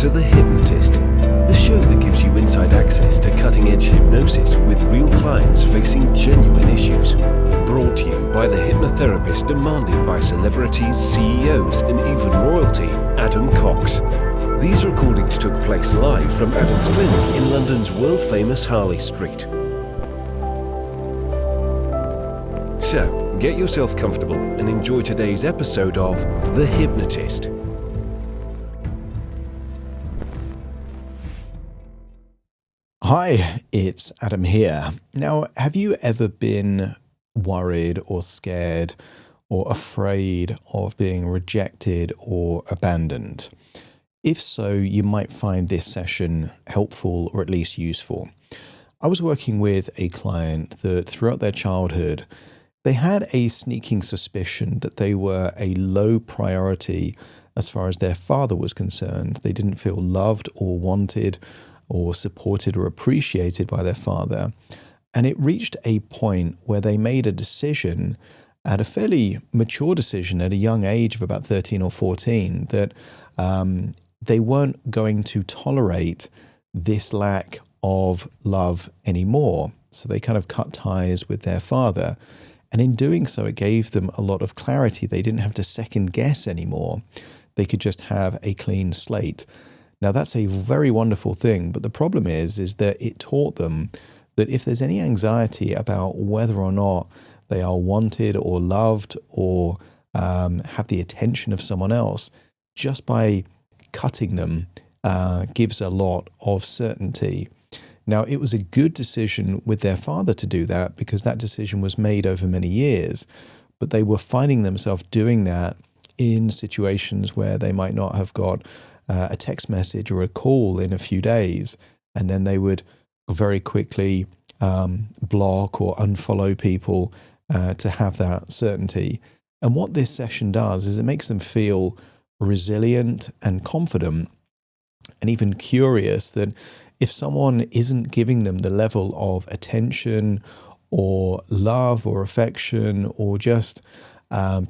to The Hypnotist, the show that gives you inside access to cutting-edge hypnosis with real clients facing genuine issues. Brought to you by the hypnotherapist demanded by celebrities, CEOs, and even royalty, Adam Cox. These recordings took place live from Adam's clinic in London's world-famous Harley Street. So, get yourself comfortable and enjoy today's episode of The Hypnotist. Hi, it's Adam here. Now, have you ever been worried or scared or afraid of being rejected or abandoned? If so, you might find this session helpful or at least useful. I was working with a client that throughout their childhood, they had a sneaking suspicion that they were a low priority as far as their father was concerned. They didn't feel loved or wanted or supported or appreciated by their father. And it reached a point where they made a decision, at a fairly mature decision at a young age of about 13 or 14, that they weren't going to tolerate this lack of love anymore. So they kind of cut ties with their father. And in doing so, it gave them a lot of clarity. They didn't have to second guess anymore. They could just have a clean slate. Now, that's a very wonderful thing, but the problem is that it taught them that if there's any anxiety about whether or not they are wanted or loved or have the attention of someone else, just by cutting them gives a lot of certainty. Now, it was a good decision with their father to do that because that decision was made over many years, but they were finding themselves doing that in situations where they might not have got a text message or a call in a few days, and then they would very quickly block or unfollow people to have that certainty. And what this session does is it makes them feel resilient and confident and even curious that if someone isn't giving them the level of attention or love or affection or just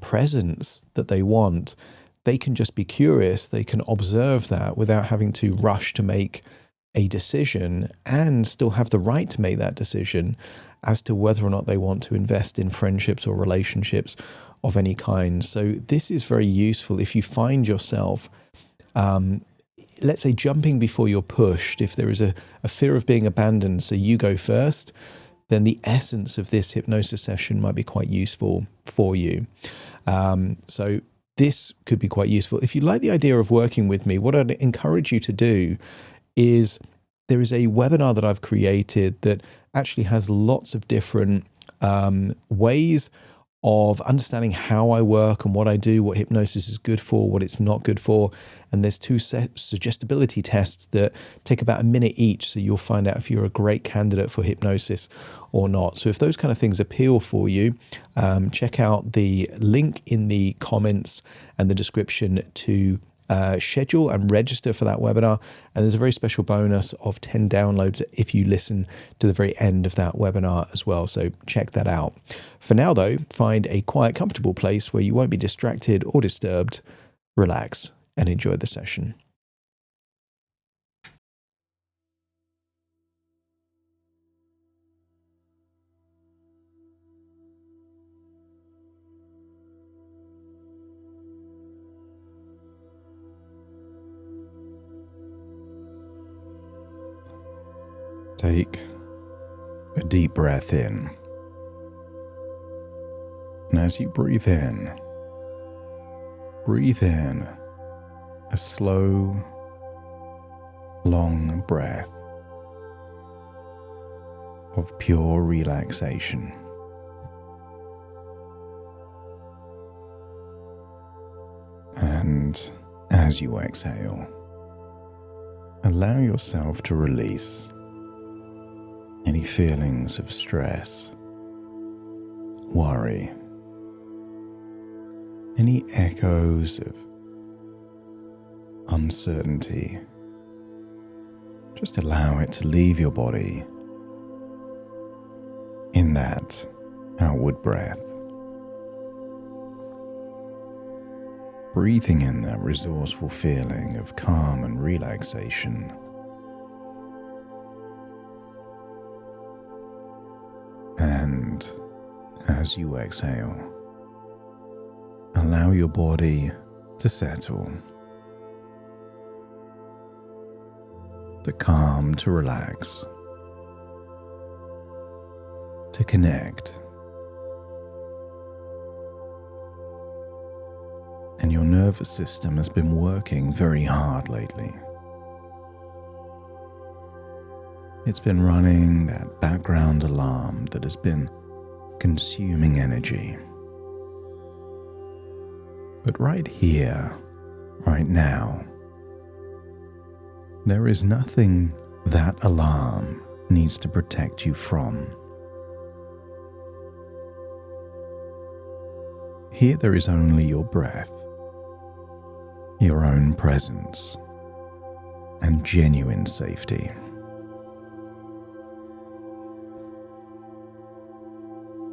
presence that they want, they can just be curious. They can observe that without having to rush to make a decision and still have the right to make that decision as to whether or not they want to invest in friendships or relationships of any kind. So this is very useful if you find yourself, let's say, jumping before you're pushed. If there is a fear of being abandoned, so you go first, then the essence of this hypnosis session might be quite useful for you. So this could be quite useful. If you like the idea of working with me, what I'd encourage you to do is there is a webinar that I've created that actually has lots of different ways of understanding how I work and what I do, what hypnosis is good for, what it's not good for. And there's 2 suggestibility tests that take about a minute each. So you'll find out if you're a great candidate for hypnosis or not. So if those kind of things appeal for you, check out the link in the comments and the description to schedule and register for that webinar. And there's a very special bonus of 10 downloads if you listen to the very end of that webinar as well. So check that out. For now, though, find a quiet, comfortable place where you won't be distracted or disturbed. Relax and enjoy the session. Take a deep breath in. And as you breathe in a slow, long breath of pure relaxation. And as you exhale, allow yourself to release any feelings of stress, worry, any echoes of uncertainty. Just allow it to leave your body in that outward breath. breathing in that resourceful feeling of calm and relaxation. And as you exhale, allow your body to settle, to calm, to relax, to connect. And your nervous system has been working very hard lately. It's been running that background alarm that has been consuming energy. But right here, right now, there is nothing that alarm needs to protect you from. Here there is only your breath, your own presence, and genuine safety.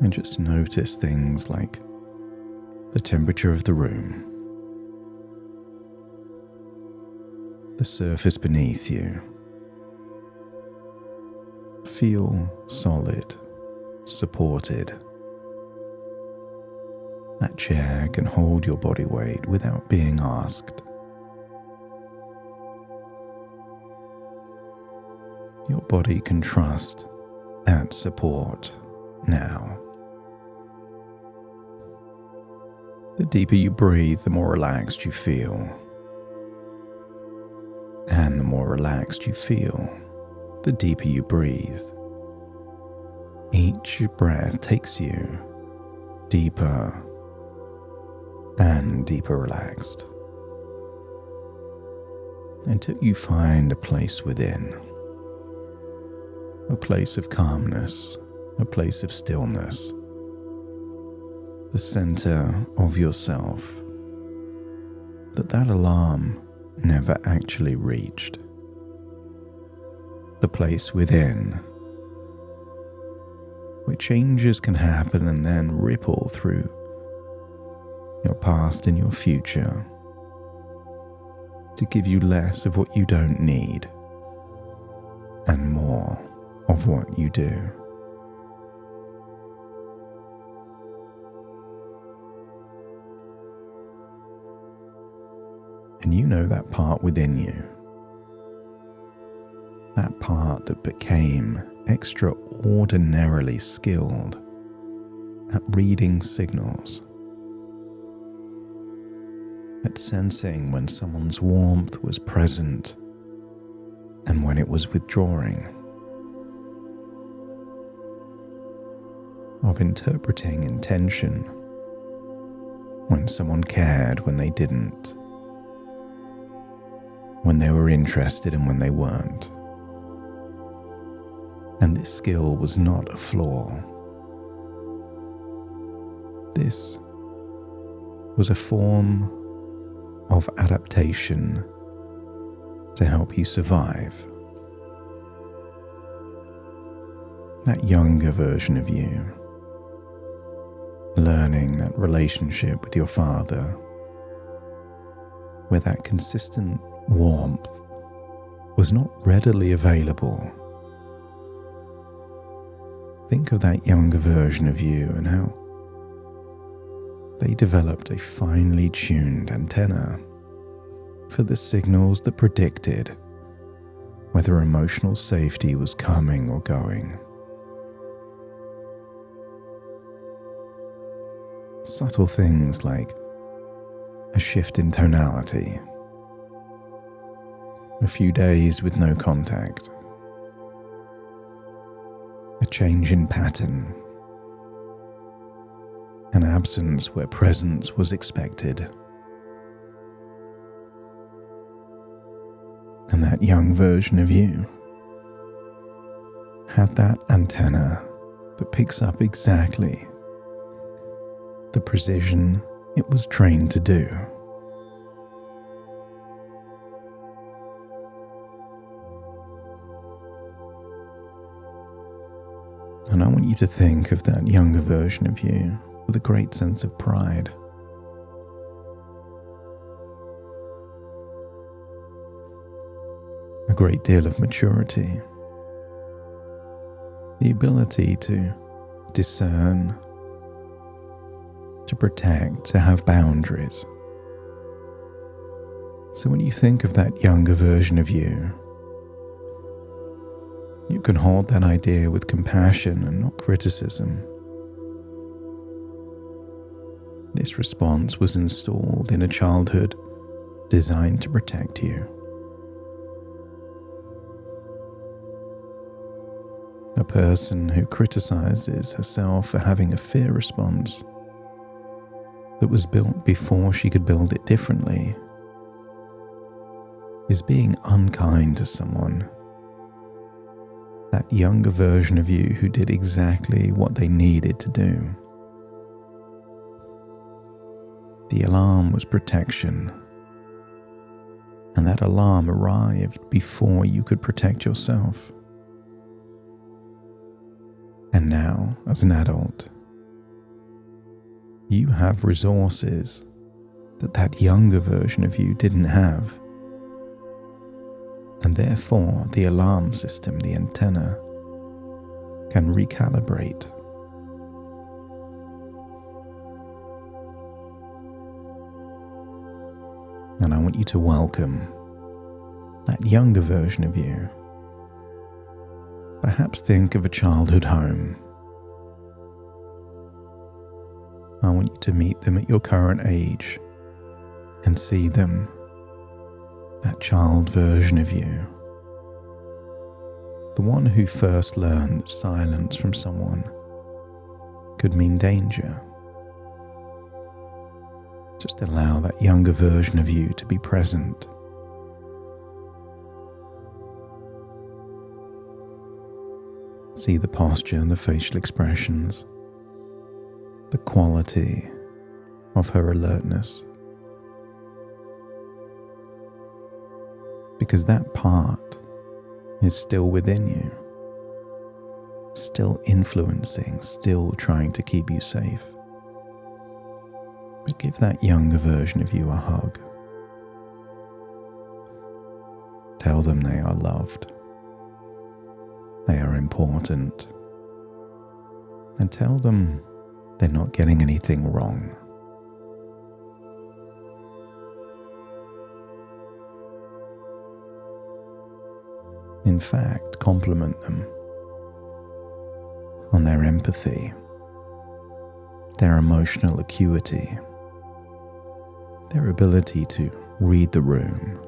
And just notice things like the temperature of the room, the surface beneath you. Feel solid, supported. That chair can hold your body weight without being asked. Your body can trust that support now. The deeper you breathe, the more relaxed you feel. And the more relaxed you feel, the deeper you breathe. Each breath takes you deeper and deeper relaxed, until you find a place within, a place of calmness, a place of stillness, the center of yourself that alarm never actually reached, the place within where changes can happen and then ripple through your past and your future to give you less of what you don't need and more of what you do. And you know that part within you, that part that became extraordinarily skilled at reading signals, at sensing when someone's warmth was present and when it was withdrawing, of interpreting intention when someone cared, when they didn't, when they were interested and when they weren't. And this skill was not a flaw. This was a form of adaptation to help you survive. That younger version of you, learning that relationship with your father, where that consistent warmth was not readily available. Think of that younger version of you and how they developed a finely tuned antenna for the signals that predicted whether emotional safety was coming or going. Subtle things like a shift in tonality, a few days with no contact, a change in pattern, an absence where presence was expected. And that young version of you had that antenna that picks up exactly the precision it was trained to do. And I want you to think of that younger version of you with a great sense of pride. a great deal of maturity, the ability to discern, to protect, to have boundaries. So when you think of that younger version of you, you can hold that idea with compassion and not criticism. This response was installed in a childhood designed to protect you. A person who criticizes herself for having a fear response that was built before she could build it differently is being unkind to someone. That younger version of you who did exactly what they needed to do. The alarm was protection, and that alarm arrived before you could protect yourself. And now, as an adult, you have resources that younger version of you didn't have. And therefore, the alarm system, the antenna, can recalibrate. And I want you to welcome that younger version of you. Perhaps think of a childhood home. I want you to meet them at your current age and see them, that child version of you. The one who first learned that silence from someone could mean danger. Just allow that younger version of you to be present. See the posture and the facial expressions, the quality of her alertness. Because that part is still within you, still influencing, still trying to keep you safe. But give that younger version of you a hug. Tell them they are loved. They are important. And tell them they're not getting anything wrong. In fact, compliment them on their empathy, their emotional acuity, their ability to read the room,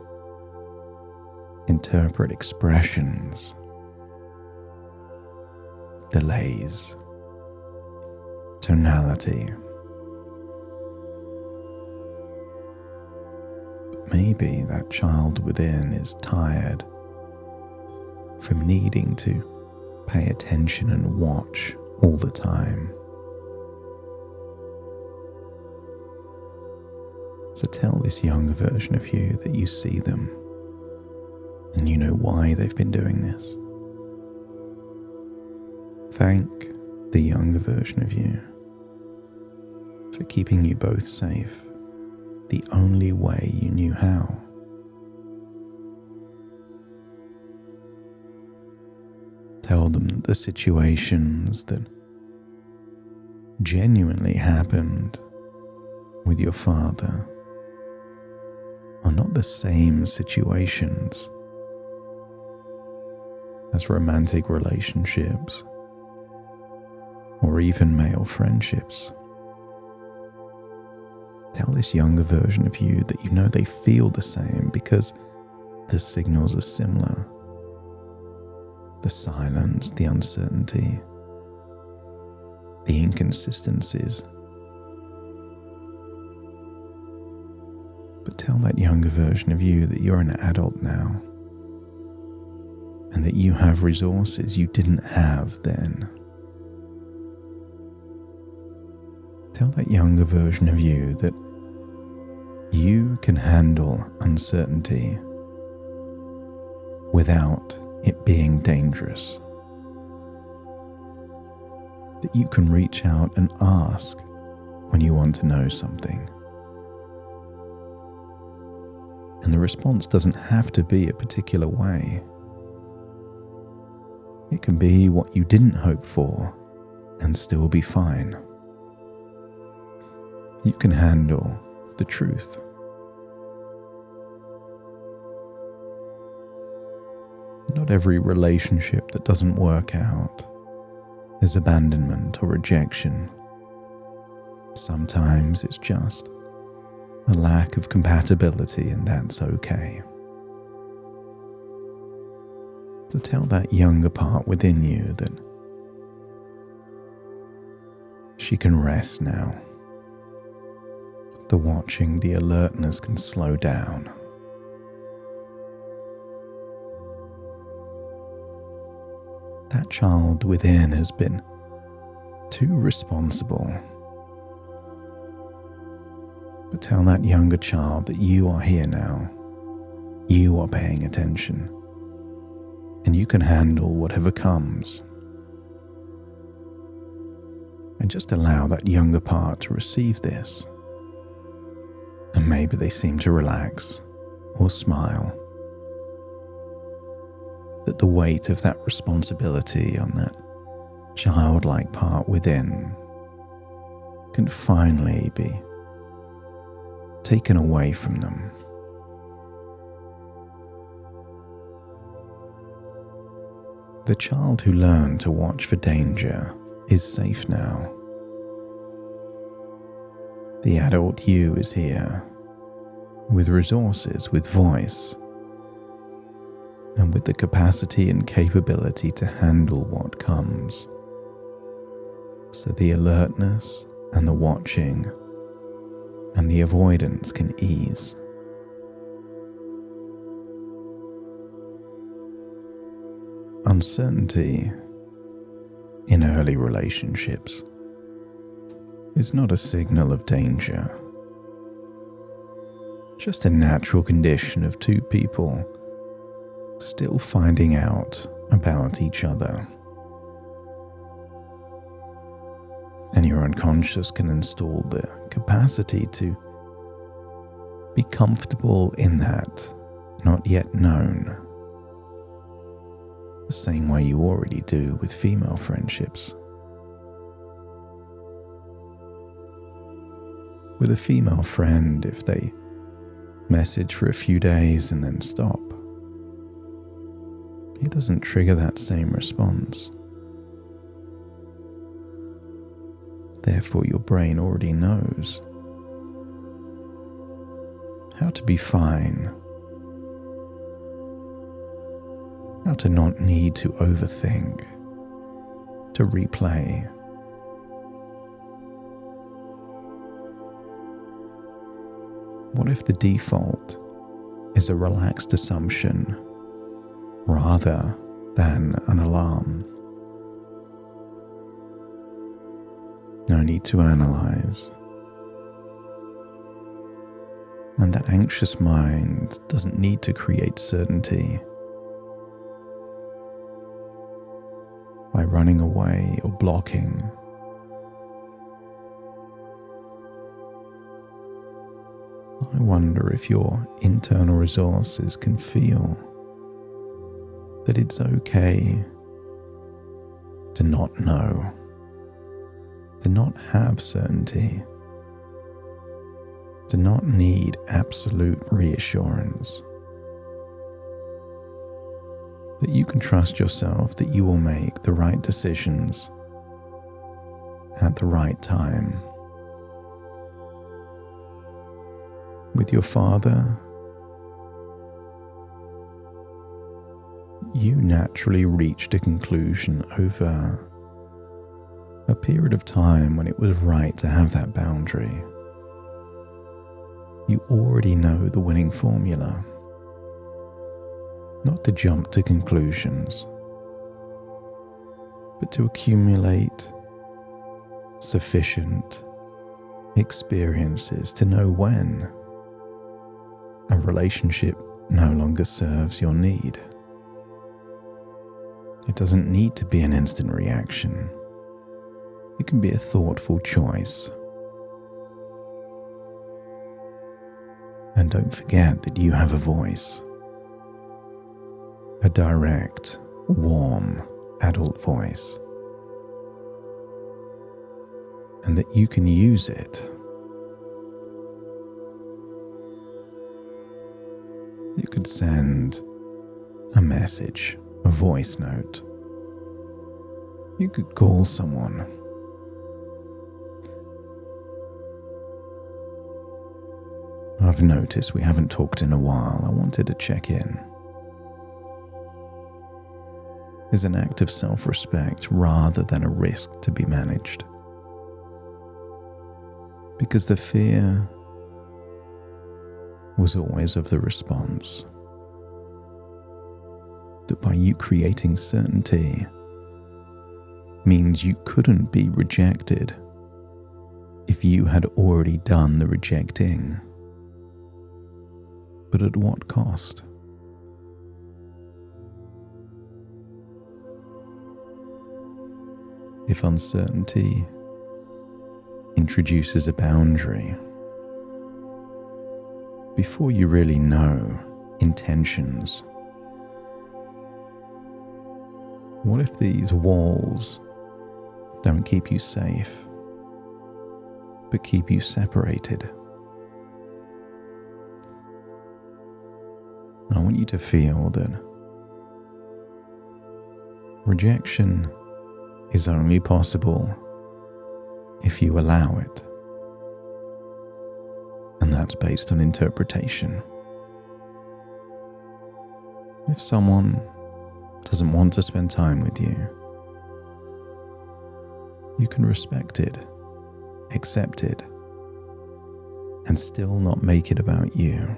interpret expressions, delays, tonality. But maybe that child within is tired from needing to pay attention and watch all the time. So tell this younger version of you that you see them and you know why they've been doing this. Thank the younger version of you for keeping you both safe the only way you knew how. Tell them that the situations that genuinely happened with your father are not the same situations as romantic relationships or even male friendships. Tell this younger version of you that you know they feel the same because the signals are similar. The silence, the uncertainty, the inconsistencies. But tell that younger version of you that you're an adult now and that you have resources you didn't have then. Tell that younger version of you that you can handle uncertainty without it being dangerous. That you can reach out and ask when you want to know something. And the response doesn't have to be a particular way. It can be what you didn't hope for and still be fine. You can handle the truth. Not every relationship that doesn't work out is abandonment or rejection. Sometimes it's just a lack of compatibility, and that's okay. To tell that younger part within you that she can rest now. The watching, the alertness can slow down. That child within has been too responsible. But tell that younger child that you are here now. You are paying attention. And you can handle whatever comes. And just allow that younger part to receive this. And maybe they seem to relax or smile. That the weight of that responsibility on that childlike part within can finally be taken away from them. The child who learned to watch for danger is safe now. The adult you is here, with resources, with voice, and with the capacity and capability to handle what comes. So the alertness and the watching and the avoidance can ease. Uncertainty in early relationships is not a signal of danger, just a natural condition of two people still finding out about each other. And your unconscious can install the capacity to be comfortable in that not yet known, the same way you already do with female friendships. With a female friend, if they message for a few days and then stop, it doesn't trigger that same response. Therefore, your brain already knows how to be fine, how to not need to overthink, to replay. What if the default is a relaxed assumption rather than an alarm? No need to analyze. And that anxious mind doesn't need to create certainty by running away or blocking. I wonder if your internal resources can feel that it's okay to not know, to not have certainty, to not need absolute reassurance. That you can trust yourself that you will make the right decisions at the right time. With your father, you naturally reached a conclusion over a period of time when it was right to have that boundary. You already know the winning formula. Not to jump to conclusions, but to accumulate sufficient experiences to know when a relationship no longer serves your need. It doesn't need to be an instant reaction. It can be a thoughtful choice. And don't forget that you have a voice. A direct, warm, adult voice. And that you can use it. You could send a message, a voice note. You could call someone. I've noticed we haven't talked in a while. I wanted to check in. Is an act of self-respect rather than a risk to be managed. Because the fear was always of the response. That by you creating certainty means you couldn't be rejected if you had already done the rejecting. But at what cost? If uncertainty introduces a boundary, before you really know intentions, what if these walls don't keep you safe, but keep you separated? I want you to feel that rejection is only possible if you allow it. And that's based on interpretation. If someone doesn't want to spend time with you, you can respect it, accept it, and still not make it about you.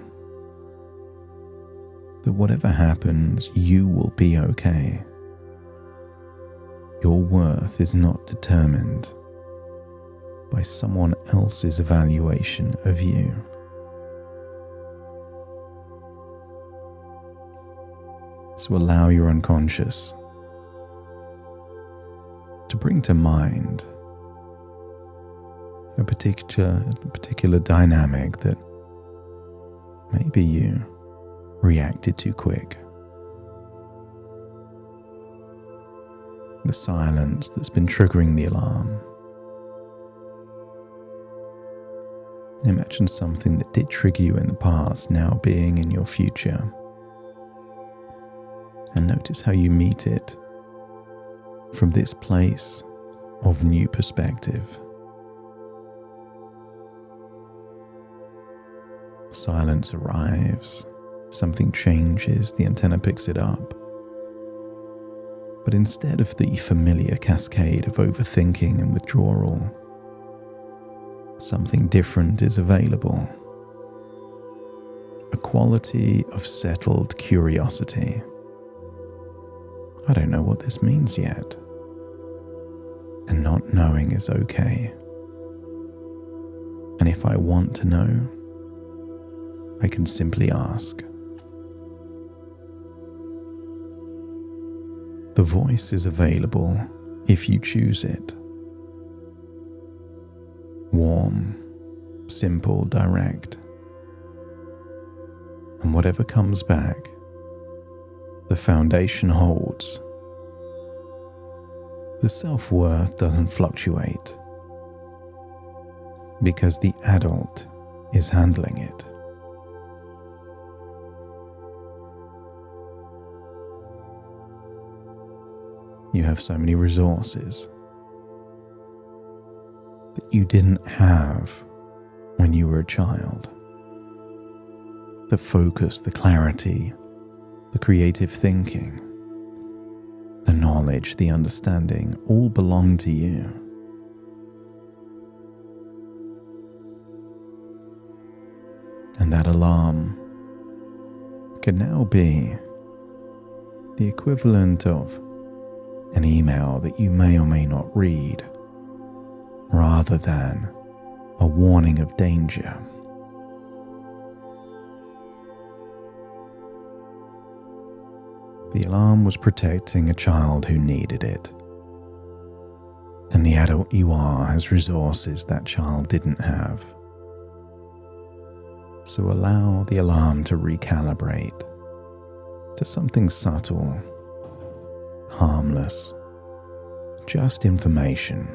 That whatever happens, you will be okay. Your worth is not determined by someone else's evaluation of you. So allow your unconscious to bring to mind a particular dynamic that maybe you reacted too quick. The silence that's been triggering the alarm. Imagine something that did trigger you in the past now being in your future. And notice how you meet it from this place of new perspective. Silence arrives, something changes, the antenna picks it up. But instead of the familiar cascade of overthinking and withdrawal, something different is available. A quality of settled curiosity. I don't know what this means yet. And not knowing is okay. And if I want to know, I can simply ask. The voice is available if you choose it. Warm, simple, direct. And whatever comes back, the foundation holds. The self-worth doesn't fluctuate because the adult is handling it. You have so many resources that you didn't have when you were a child. The focus, the clarity, the creative thinking, the knowledge, the understanding, all belong to you. And that alarm can now be the equivalent of an email that you may or may not read, rather than a warning of danger. The alarm was protecting a child who needed it, and the adult you are has resources that child didn't have. So allow the alarm to recalibrate to something subtle, harmless, just information.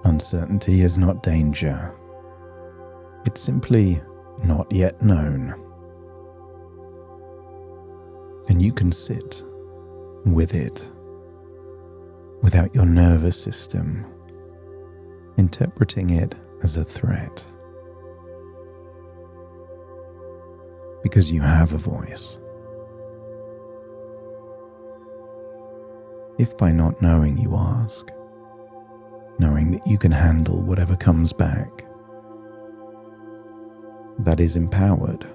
Uncertainty is not danger. It's simply not yet known. And you can sit with it without your nervous system interpreting it as a threat. Because you have a voice. If by not knowing you ask, knowing that you can handle whatever comes back, that is empowered.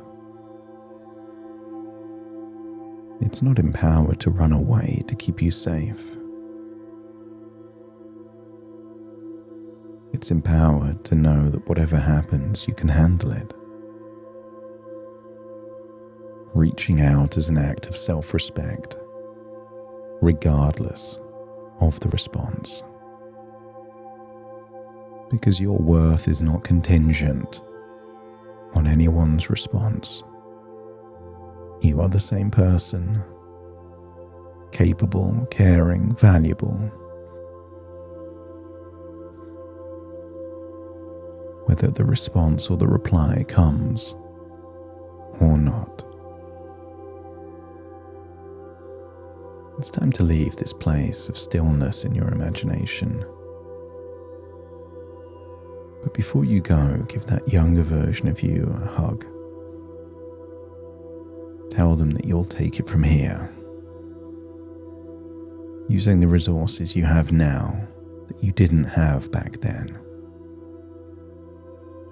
It's not empowered to run away to keep you safe. It's empowered to know that whatever happens, you can handle it. Reaching out is an act of self-respect, regardless of the response. Because your worth is not contingent on anyone's response. You are the same person, capable, caring, valuable. Whether the response or the reply comes or not. It's time to leave this place of stillness in your imagination. But before you go, give that younger version of you a hug. Tell them that you'll take it from here, using the resources you have now that you didn't have back then.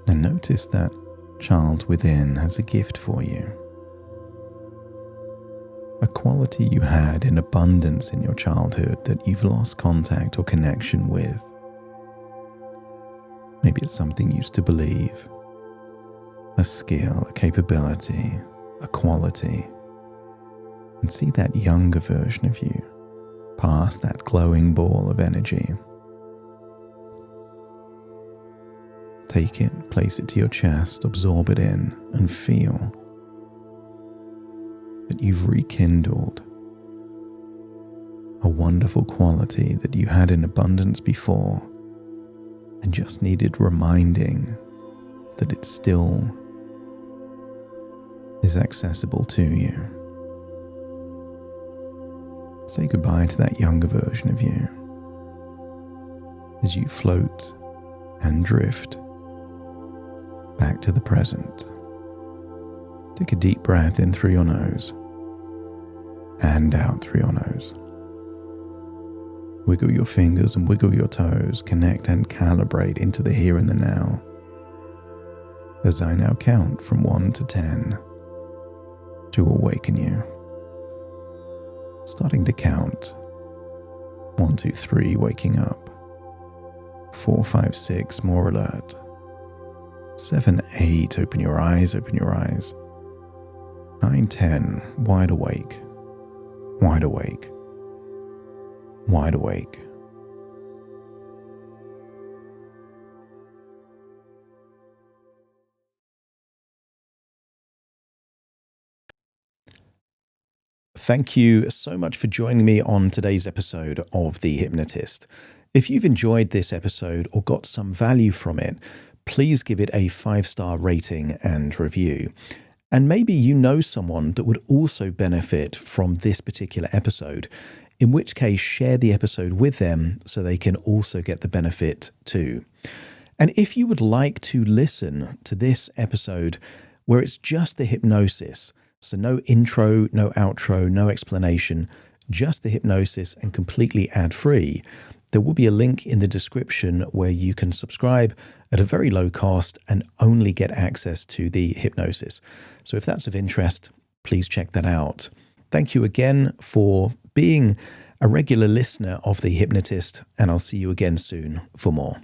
And notice that child within has a gift for you. A quality you had in abundance in your childhood that you've lost contact or connection with. Maybe it's something you used to believe, a skill, a capability, a quality. And see that younger version of you past that glowing ball of energy. Take it, place it to your chest, absorb it in, and feel that you've rekindled a wonderful quality that you had in abundance before and just needed reminding that it still is accessible to you. Say goodbye to that younger version of you as you float and drift back to the present. Take a deep breath in through your nose and out through your nose. Wiggle your fingers and wiggle your toes, connect and calibrate into the here and the now. As I now count from 1 to 10 to awaken you. Starting to count. 1, 2, 3, waking up. 4, 5, 6, more alert. 7, 8, open your eyes, open your eyes. 9, 10, wide awake, wide awake, wide awake. Thank you so much for joining me on today's episode of The Hypnotist. If you've enjoyed this episode or got some value from it, please give it a 5-star rating and review. And maybe you know someone that would also benefit from this particular episode, in which case share the episode with them so they can also get the benefit too. And if you would like to listen to this episode where it's just the hypnosis, so no intro, no outro, no explanation, just the hypnosis and completely ad-free, there will be a link in the description where you can subscribe at a very low cost and only get access to the hypnosis. So if that's of interest, please check that out. Thank you again for being a regular listener of The Hypnotist, and I'll see you again soon for more.